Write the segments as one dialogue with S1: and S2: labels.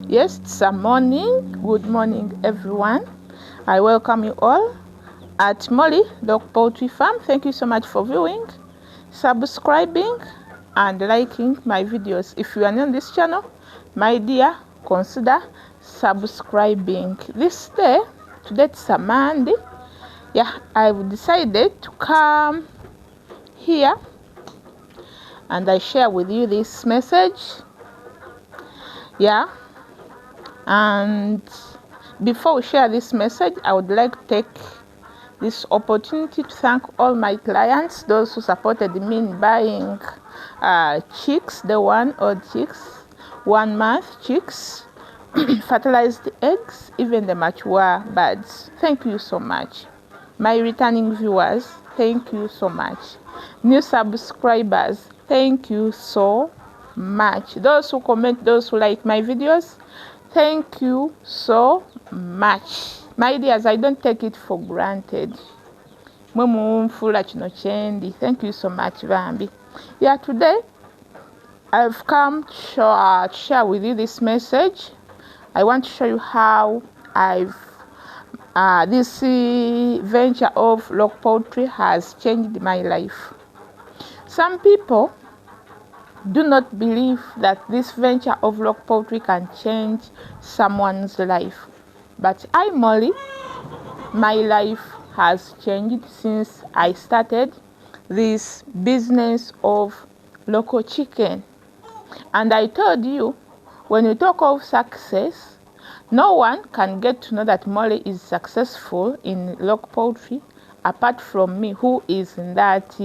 S1: Yes, it's a morning. Good morning, everyone. I welcome you all at Molly Dog Poultry Farm. Thank you so much for viewing, subscribing, and liking my videos. If you are new on this channel, my dear, consider subscribing. Today it's a Monday. Yeah, I've decided to come here and I share with you this message. Yeah. And before we share this message, I would like to take this opportunity to thank all my clients, those who supported me in buying chicks, the 1-odd chicks, 1 month chicks, fertilized eggs, even the mature birds. Thank you so much. My returning viewers, thank you so much. New subscribers, thank you so much. Those who comment, those who like my videos, thank you so much. My dears, I don't take it for granted. Thank you so much, Bambi. Yeah, today I've come to share with you this message. I want to show you how this venture of log poultry has changed my life. Some people do not believe that this venture of log poultry can change someone's life. But Molly, my life has changed since I started this business of local chicken. And I told you, when you talk of success, no one can get to know that Molly is successful in log poultry apart from me, who is in that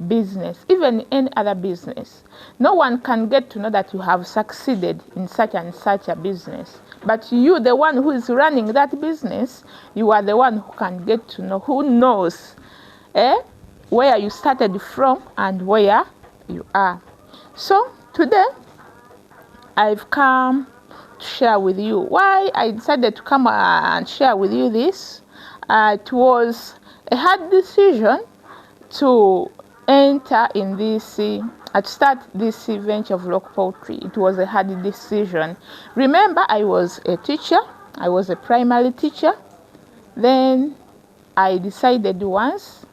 S1: business, even any other business. No one can get to know that you have succeeded in such and such a business. But you, the one who is running that business, you are the one who can get to know, who knows where you started from and where you are. So today, I've come to share with you why I decided to come and share with you this. It was a hard decision to enter in this, to start this venture of log poultry. It was a hard decision. Remember, I was a teacher. I was a primary teacher. Then I decided once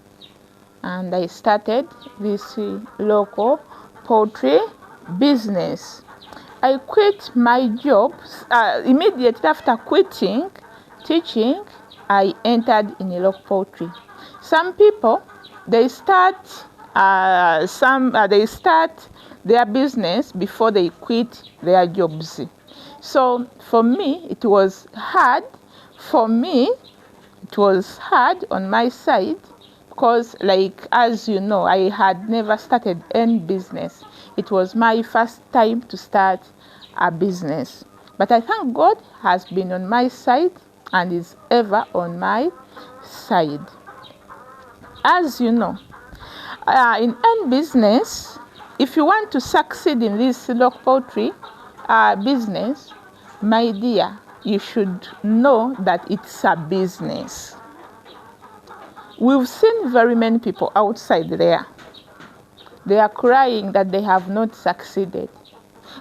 S1: and I started this local poultry business. I quit my job. Immediately after quitting teaching, I entered in a log poultry. Some people, they start their business before they quit their jobs. So for me, it was hard. For me, it was hard on my side because, like, as you know, I had never started any business. It was my first time to start a business. But I thank God has been on my side and is ever on my side. As you know, in any business, if you want to succeed in this log poultry business, my dear, you should know that it's a business. We've seen very many people outside there. They are crying that they have not succeeded.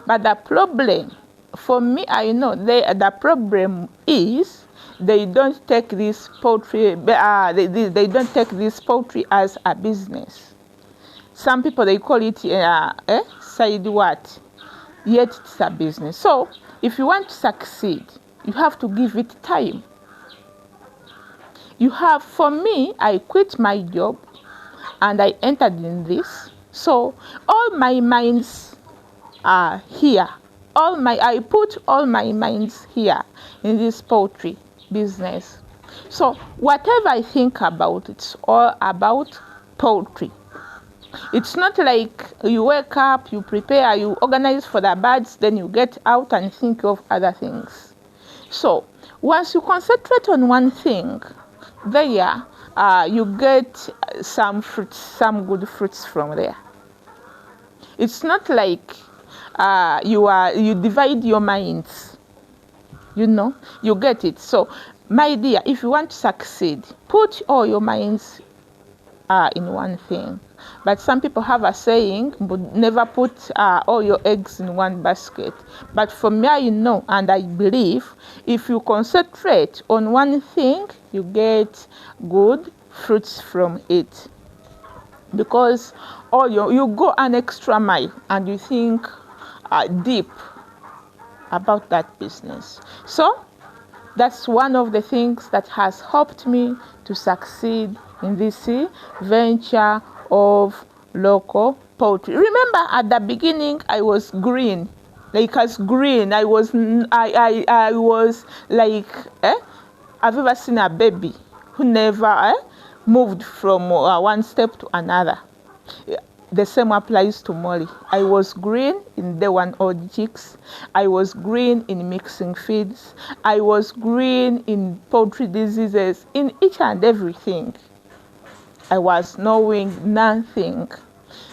S1: But the problem, for me, I know the problem is they don't take this poultry. They don't take this poultry as a business. Some people, they call it side what? Yet it's a business. So if you want to succeed, you have to give it time. For me, I quit my job and I entered in this. So all my minds are here. I put all my minds here in this poultry business. So whatever I think about, it's all about poultry. It's not like you wake up, you prepare, you organize for the birds, then you get out and think of other things. So once you concentrate on one thing, there you get some fruits, some good fruits from there. It's not like you divide your minds. You get it. So my dear, if you want to succeed, put all your minds in one thing. But some people have a saying, but never put all your eggs in one basket. But for me, I know and I believe if you concentrate on one thing, you get good fruits from it. Because you go an extra mile and you think deep about that business. So that's one of the things that has helped me to succeed in this venture of local poultry. Remember, at the beginning, I was green, like as green. I was like, I've ever seen a baby who never moved from one step to another. The same applies to Molly. I was green in the one old chicks. I was green in mixing feeds. I was green in poultry diseases, in each and everything. I was knowing nothing.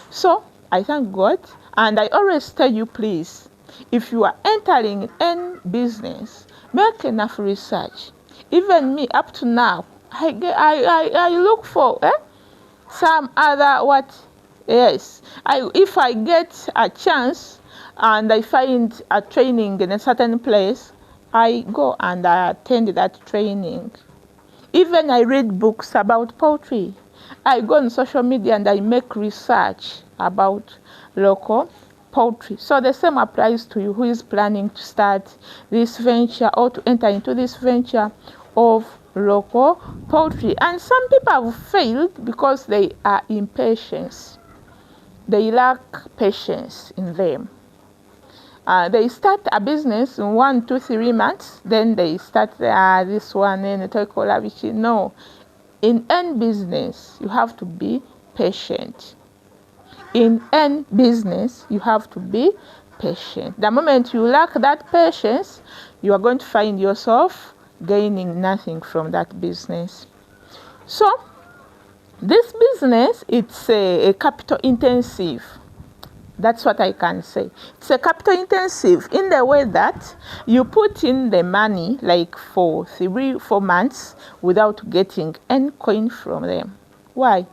S1: So I thank God, and I always tell you, please, if you are entering any business, make enough research. Even me, up to now, I look for some other Yes, if I get a chance and I find a training in a certain place, I go and I attend that training. Even I read books about poultry. I go on social media and I make research about local poultry. So the same applies to you who is planning to start this venture or to enter into this venture of local poultry. And some people have failed because they are impatient. They lack patience in them. They start a business in 1, 2, 3 months, then they start this one and they No, in any business, you have to be patient. In any business, you have to be patient. The moment you lack that patience, you are going to find yourself gaining nothing from that business. So, this business, it's a capital intensive. That's what I can say. It's a capital intensive in the way that you put in the money like for 3-4 months without getting any coin from them. Why?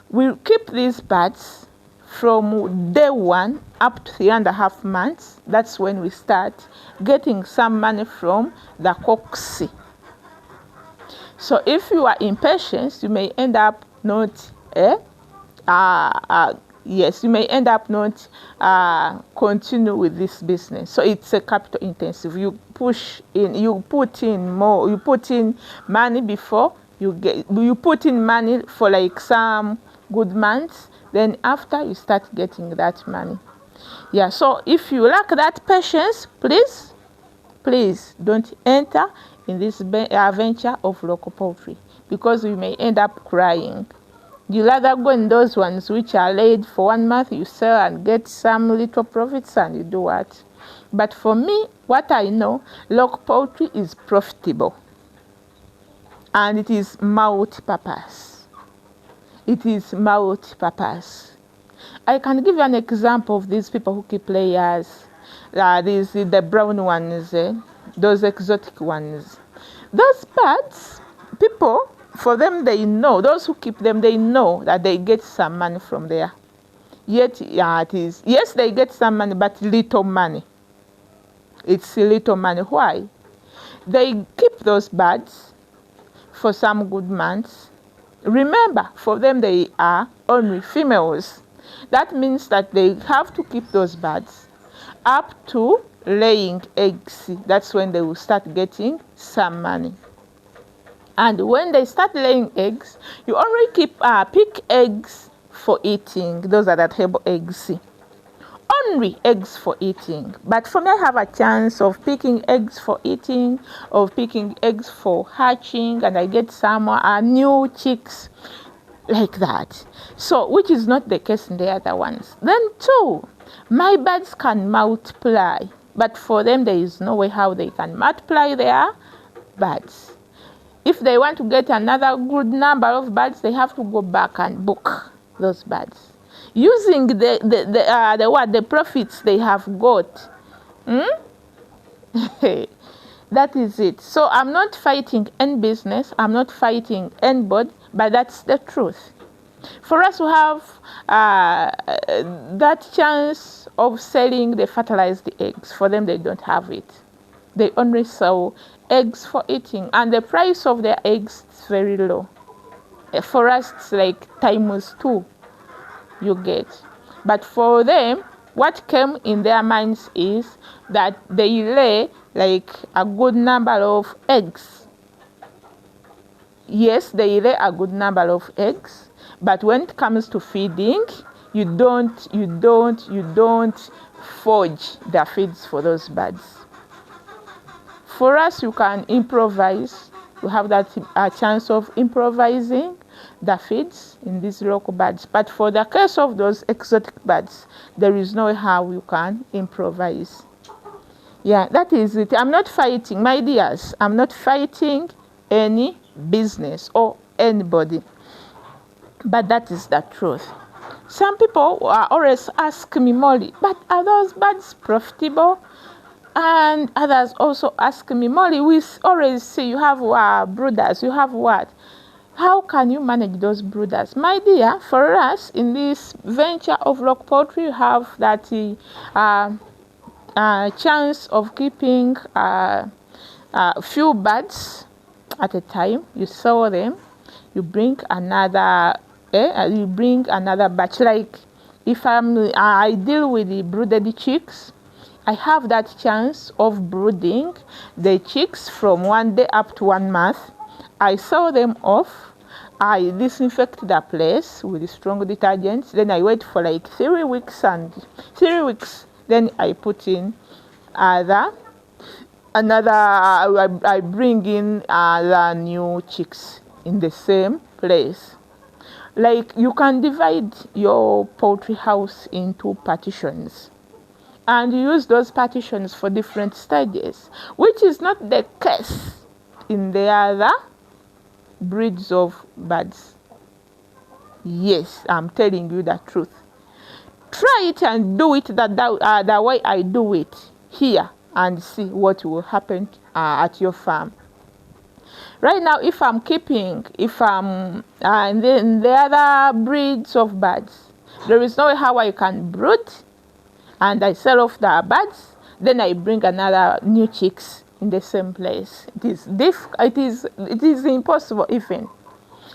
S1: We keep these birds from day 1 up to 3.5 months. That's when we start getting some money from the cocks. So if you are impatient, you may end up not you may end up not continue with this business. So it's a capital intensive. You put in money before you put in money for like some good months, then after you start getting that money. Yeah, so if you lack that patience, please don't enter in this venture of local poultry, because you may end up crying. You rather go in those ones which are laid for 1 month, you sell and get some little profits and you do what. But for me, what I know, local poultry is profitable. And it is multi-purpose. It is multi-purpose. I can give you an example of these people who keep layers. The brown ones, those exotic ones. Those birds, people, for them, they know, those who keep them, they know that they get some money from there. Yet, it is, yes, they get some money, but little money. It's little money. Why? They keep those birds for some good months. Remember, for them, they are only females. That means that they have to keep those birds up to laying eggs. That's when they will start getting some money. And when they start laying eggs, you only pick eggs for eating. Those are the table eggs. Only eggs for eating. But for me, I have a chance of picking eggs for eating, of picking eggs for hatching, and I get some new chicks like that. So, which is not the case in the other ones. Then two, my birds can multiply. But for them, there is no way how they can multiply their birds. If they want to get another good number of birds, they have to go back and book those birds using the profits they have got. That is it. So I'm not fighting any business. I'm not fighting anybody, but that's the truth. For us to have that chance of selling the fertilized eggs, for them, they don't have it. They only sell eggs for eating, and the price of their eggs is very low. For us, it's like times 2 you get. But for them, what came in their minds is that they lay like a good number of eggs. Yes, they lay a good number of eggs, but when it comes to feeding, you don't forge the feeds for those birds. For us, you can improvise. You have that chance of improvising the feeds in these local birds. But for the case of those exotic birds, there is no how you can improvise. Yeah, that is it. I'm not fighting, my dears. I'm not fighting any business or anybody. But that is the truth. Some people are always asking me, Molly, but are those birds profitable? And others also ask me, Molly, we always see you have brooders, you have what? How can you manage those brooders? My dear, for us in this venture of lock poultry, you have that chance of keeping a few birds at a time. You sell them, you bring another batch. Like if I deal with the brooded chicks, I have that chance of brooding the chicks from 1 day up to 1 month. I sell them off. I disinfect the place with strong detergents. Then I wait for like 3 weeks, and 3 weeks. Then I put in I bring in the new chicks in the same place. Like you can divide your poultry house into partitions, and you use those partitions for different stages, which is not the case in the other breeds of birds. Yes, I'm telling you the truth. Try it and do it the way I do it here, and see what will happen at your farm. Right now, if I'm in the other breeds of birds, there is no way how I can brood and I sell off the birds, then I bring another new chicks in the same place. It is impossible even.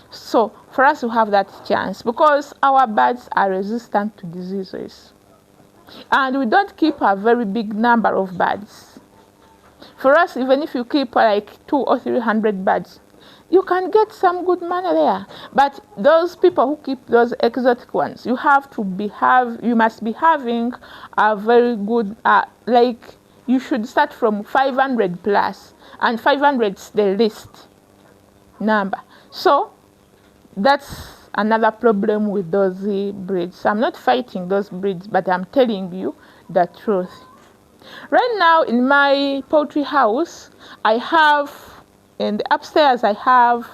S1: So for us to have that chance, because our birds are resistant to diseases, and we don't keep a very big number of birds. For us, even if you keep like 200 or 300 birds, you can get some good money there. But those people who keep those exotic ones, you must be having a very good, like you should start from 500 plus, and 500 is the least number. So that's another problem with those breeds. I'm not fighting those breeds, but I'm telling you the truth. Right now in my poultry house, I have, in the upstairs, I have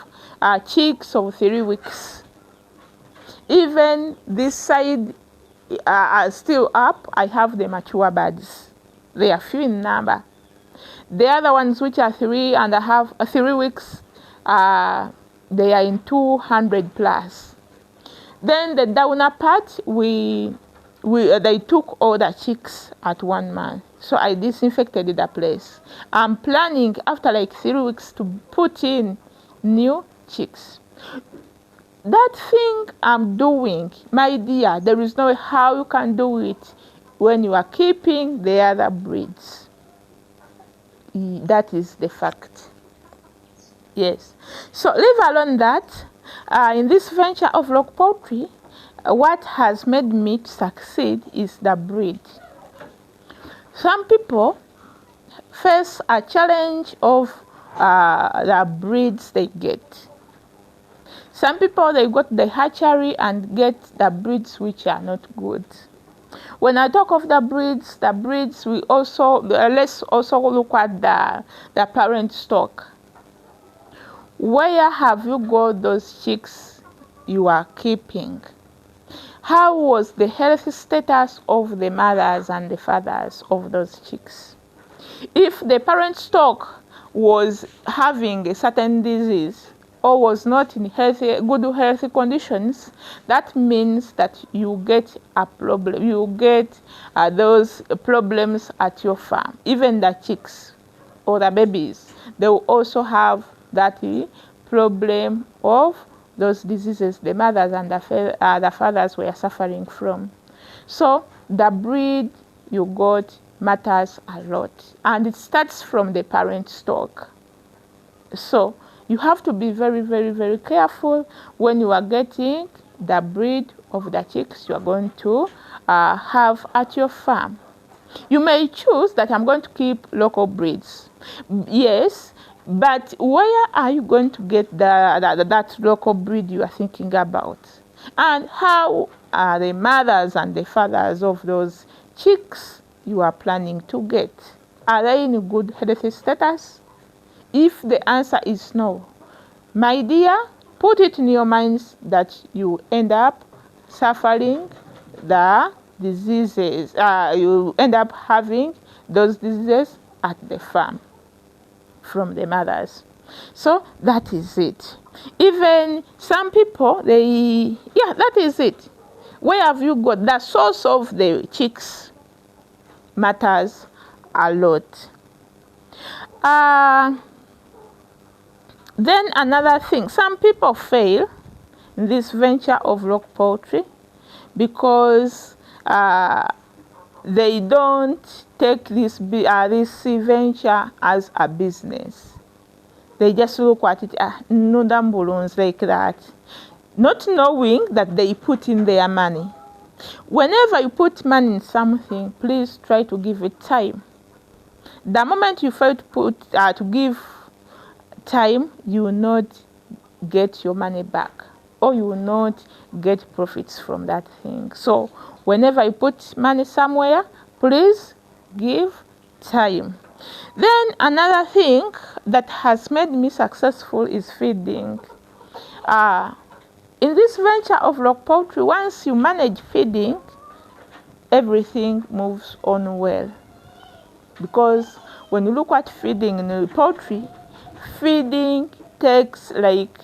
S1: chicks of 3 weeks. Even this side are still up. I have the mature birds. They are few in number. The other ones, which are 3 weeks, they are in 200 plus. Then the downer part, they took all the chicks at 1 month. So I disinfected the place. I'm planning after like 3 weeks to put in new chicks. That thing I'm doing, my dear, there is no way how you can do it when you are keeping the other breeds. That is the fact. Yes. So leave alone that. In this venture of lock poultry, what has made me succeed is the breed. Some people face a challenge of the breeds they get. Some people, they got the hatchery and get the breeds which are not good. When I talk of the breeds, we also, let's also look at the parent stock. Where have you got those chicks you are keeping? How was the health status of the mothers and the fathers of those chicks? If the parent stock was having a certain disease, or was not in good healthy conditions, that means that you get a problem. You get those problems at your farm. Even the chicks or the babies, they will also have that problem of those diseases the mothers and the fathers were suffering from. So the breed you got matters a lot, and it starts from the parent stock. So you have to be very, very, very careful when you are getting the breed of the chicks you are going to have at your farm. You may choose that I'm going to keep local breeds. Yes, but where are you going to get that local breed you are thinking about? And how are the mothers and the fathers of those chicks you are planning to get? Are they in good healthy status? If the answer is no, my dear, put it in your minds that you end up suffering the diseases. You end up having those diseases at the farm from the mothers. So that is it. Even some people, that is it. Where have you got the source of the chicks matters a lot. Then another thing, some people fail in this venture of rock poultry because they don't take this venture as a business. They just look at it, northern balloons like that, not knowing that they put in their money. Whenever you put money in something, please try to give it time. The moment you fail to give time, you will not get your money back, or you will not get profits from that thing. So whenever you put money somewhere, please give time. Then another thing that has made me successful is feeding. In this venture of rock poultry, once you manage feeding, everything moves on well. Because when you look at feeding in poultry, feeding takes like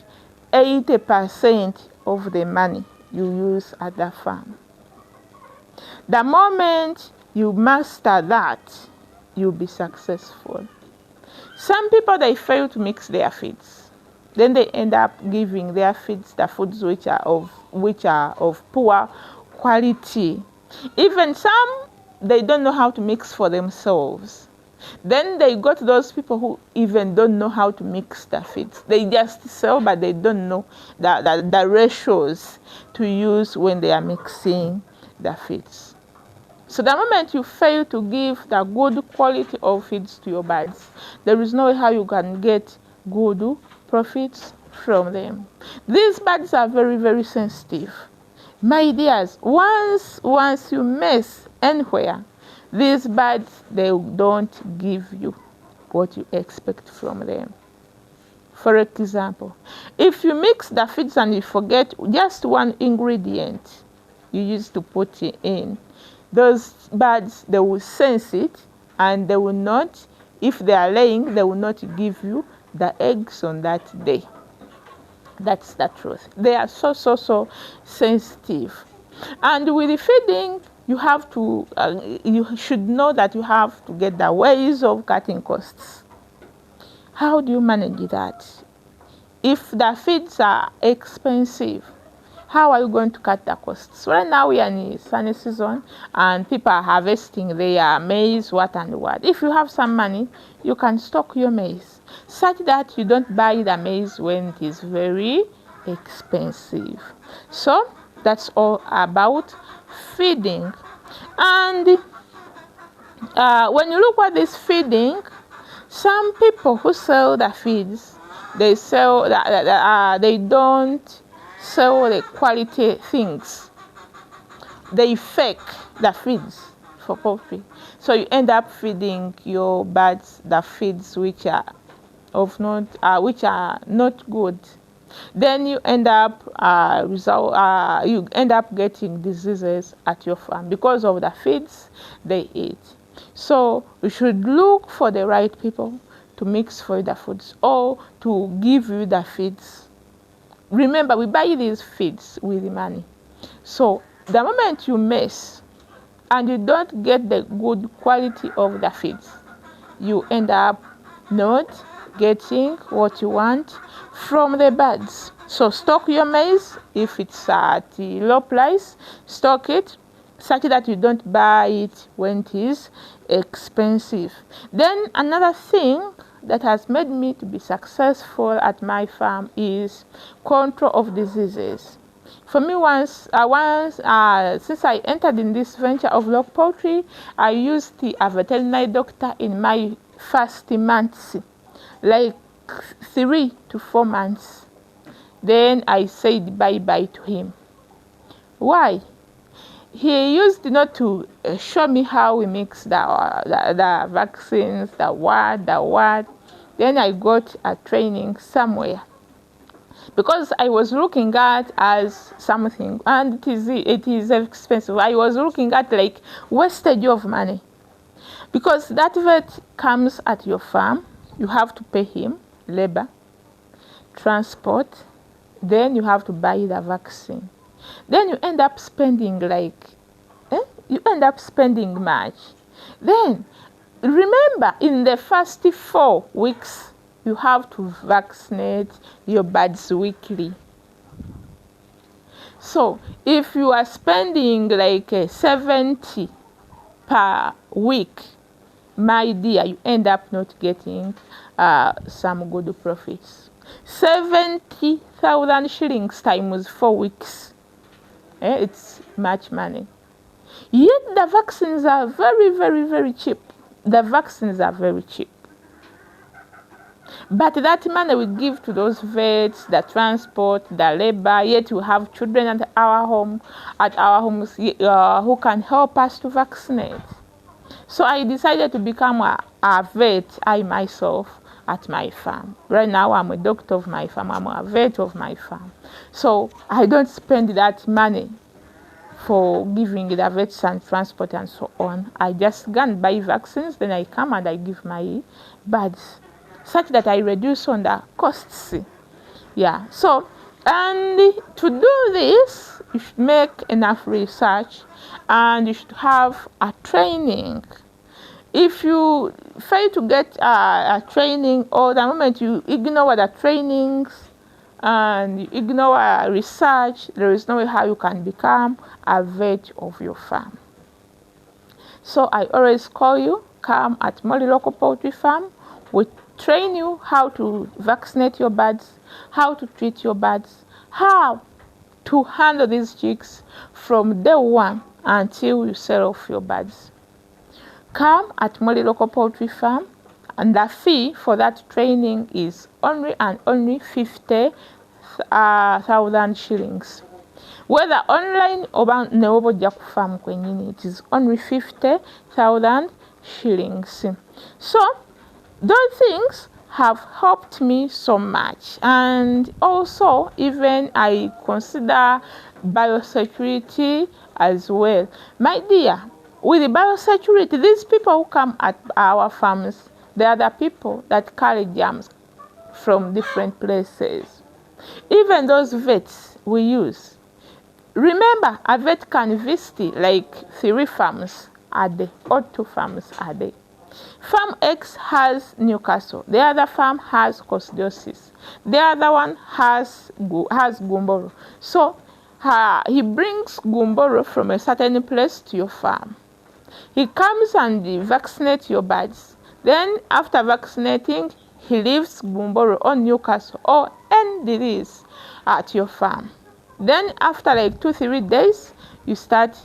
S1: 80% of the money you use at the farm. The moment you master that, you'll be successful. Some people, they fail to mix their feeds. Then they end up giving their feeds the foods which are of poor quality. Even some, they don't know how to mix for themselves. Then they got those people who even don't know how to mix the feeds. They just sell, but they don't know the ratios to use when they are mixing the feeds. So the moment you fail to give the good quality of feeds to your birds, there is no way how you can get good profits from them. These birds are very, very sensitive. My dears, once you mess anywhere, these birds, they don't give you what you expect from them. For example, if you mix the feeds and you forget just one ingredient you used to put it in, those birds, they will sense it, and they will not, if they are laying, they will not give you the eggs on that day. That's the truth. They are so sensitive. And with the feeding, you have to, you should know that you have to get the ways of cutting costs. How do you manage that? If the feeds are expensive, how are you going to cut the costs? Right now we are in sunny season and people are harvesting their maize, what and what. If you have some money, you can stock your maize such that you don't buy the maize when it is very expensive. So that's all about feeding. And when you look at this feeding, some people who sell the feeds, they sell they don't sell the quality things. They fake the feeds for poultry. So you end up feeding your birds the feeds which are not good. Then you end up getting diseases at your farm because of the feeds they eat. So you should look for the right people to mix for the foods or to give you the feeds remember, we buy these feeds with the money. So the moment you mess and you don't get the good quality of the feeds, you end up not getting what you want from the birds. So stock your maize. If it's at a low price, stock it such that you don't buy it when it is expensive. Then another thing that has made me to be successful at my farm is control of diseases. For me, since I entered in this venture of log poultry, I used a veterinary doctor in my first months, like 3 to 4 months. Then I said bye-bye to him. Why? He used not to show me how we mix the vaccines, the what. Then I got a training somewhere, because I was looking at as something, and it is expensive. I was looking at like wastage of money, because that vet comes at your farm, you have to pay him labor, transport, then you have to buy the vaccine. Then you end up spending much. Then remember, in the first 4 weeks, you have to vaccinate your birds weekly. So if you are spending like 70 per week, my dear, you end up not getting some good profits. 70,000 shillings times 4 weeks. It's much money. Yet the vaccines are very, very, very cheap. The vaccines are very cheap. But that money we give to those vets, the transport, the labor, yet we have children at our homes who can help us to vaccinate. So I decided to become a vet, I myself, at my farm. Right now I'm a doctor of my farm, I'm a vet of my farm. So I don't spend that money for giving the vets and transport and so on. I just go and buy vaccines, then I come and I give my birds, such that I reduce on the costs. Yeah, so, and to do this, you should make enough research and you should have a training. If you fail to get a training, or the moment you ignore the trainings and you ignore research, there is no way how you can become a vet of your farm. So I always call you, come at Molly Local Poultry Farm. We train you how to vaccinate your birds, how to treat your birds, how to handle these chicks from day one until you sell off your birds. Come at Molly Local Poultry Farm, and the fee for that training is only 50,000 shillings. Whether online or neobojja ku farm kwenyini, it is only 50,000 shillings. So those things have helped me so much, and also even I consider biosecurity as well. My dear, with the biosecurity, these people who come at our farms, they are the people that carry germs from different places. Even those vets we use. Remember, a vet can visit like 3 farms a day or 2 farms a day. Farm X has Newcastle. The other farm has coccidiosis. The other one has gumboro. So he brings gumboro from a certain place to your farm. He comes and vaccinates your birds. Then after vaccinating, he leaves gumboro on Newcastle or any disease at your farm. Then after like 2-3 days, you start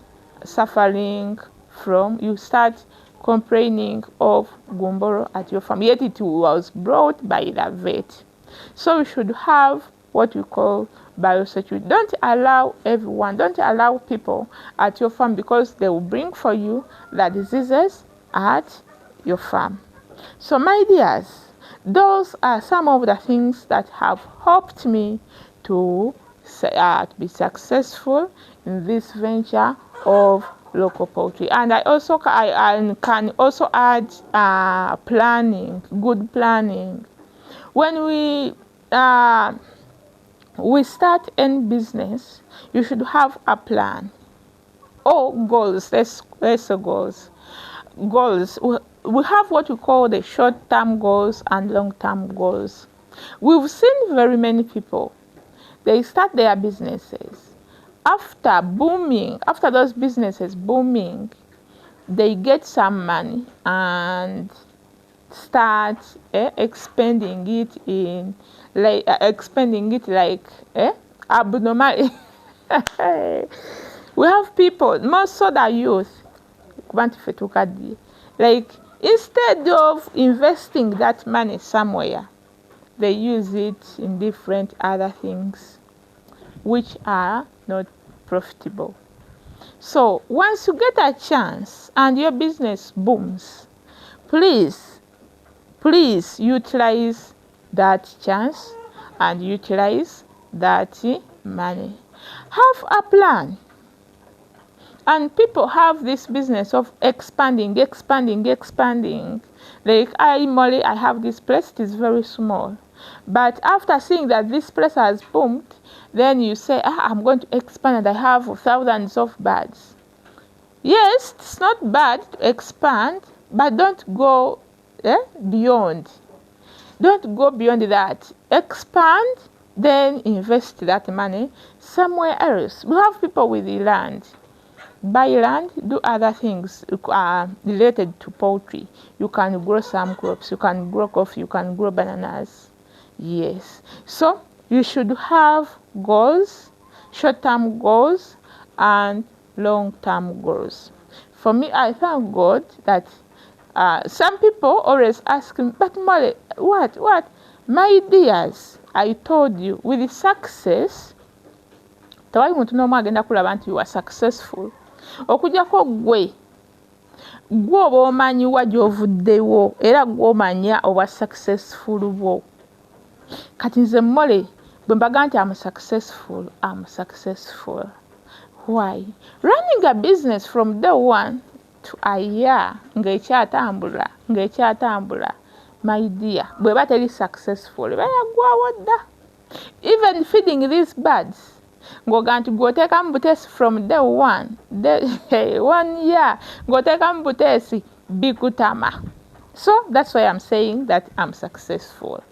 S1: complaining of gumboro at your farm, yet it was brought by the vet. So we should have what we call biosecurity. Don't allow people at your farm, because they will bring for you the diseases at your farm. So my dears, those are some of the things that have helped me to be successful in this venture of local poultry. And I can also add planning, good planning. When we we start any business, you should have a plan or goals. Let's say goals. We have what we call the short-term goals and long-term goals. We've seen very many people, they start their businesses. After those businesses booming, they get some money and start expending it like abnormal. We have people, most of the youth, like instead of investing that money somewhere, they use it in different other things which are not profitable. So once you get a chance and your business booms, please utilize that chance and utilize that money. Have a plan. And people have this business of expanding. Like Molly, I have this place, it is very small. But after seeing that this place has boomed, then you say, I'm going to expand and I have thousands of birds. Yes, it's not bad to expand, but don't go beyond. Don't go beyond that. Expand, then invest that money somewhere else. We have people with the land. Buy land, do other things related to poultry. You can grow some crops, you can grow coffee, you can grow bananas. Yes. So you should have goals, short-term goals and long-term goals. For me, I thank God that some people always ask me, but Molly, what? My dears, I told you, with success, tewali muntu n'omu agenda kulaba nti you are successful. Okujjako gwe oba omanyiwa gy'ovuddewo era gw'omanya oba successful bwo. Kati nze Molly bwe mbaga nti I'm successful. Why? Running a business from day one to a year ng'ekyatambula. My dear, bw'eba teri successful eba yaggwawo dda. Even feeding these birds, ng'oga nti gw'oteekamu buteesi from day one, 1 year, ng'oteekamu buteesi bikutama. So that's why I'm saying that I'm successful.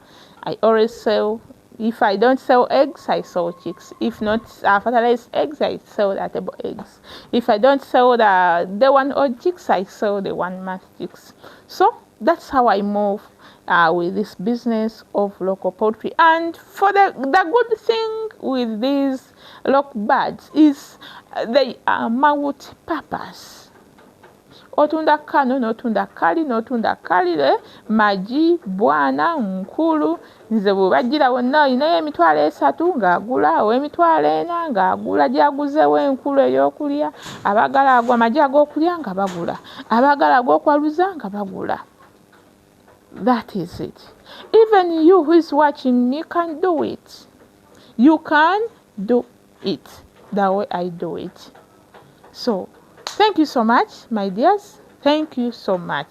S1: I always sell. If I don't sell eggs, I sell chicks. If not fertilized eggs, I sell the table eggs. If I don't sell the 1-odd chicks, I sell the 1-month chicks. So that's how I move with this business of local poultry. And for the good thing with these local birds is they are multi-purpose. Otunda kano, n'otunda kali, magi, bwana, nkulu, nze bwe bagira wonna olinayo emitwalo 3 ng'agula, ow'emitwalo 4 ng'agula gy'aguzeewo enkulu ey'okulya, abaagala amagi ag'okulya nga bagula, abaagala ag'okwaluza nga bagula. That is it. Even you who is watching me can do it. You can do it the way I do it. So, thank you so much, my dears. Thank you so much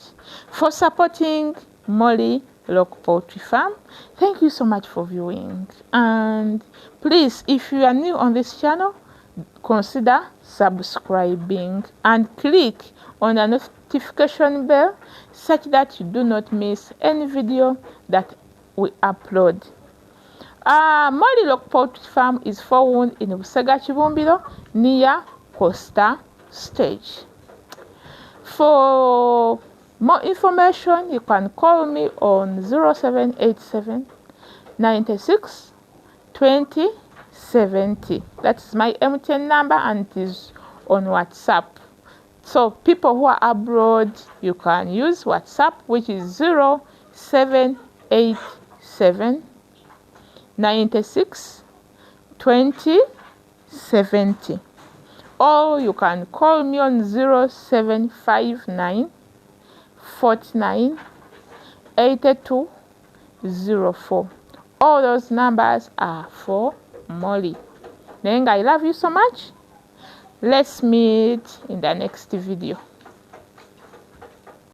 S1: for supporting Molly Local Poultry Farm. Thank you so much for viewing. And please, if you are new on this channel, consider subscribing and click on the notification bell such that you do not miss any video that we upload. Molly Local Poultry Farm is found in Busega Kibumbiro near Costa Stage. For more information, you can call me on 0787 96 20 70. That's my MTN number and it is on WhatsApp. So people who are abroad, you can use WhatsApp, which is 0787 96 20 70. Or you can call me on 0759 49 82 04. All those numbers are for Molly. Then I love you so much. Let's meet in the next video.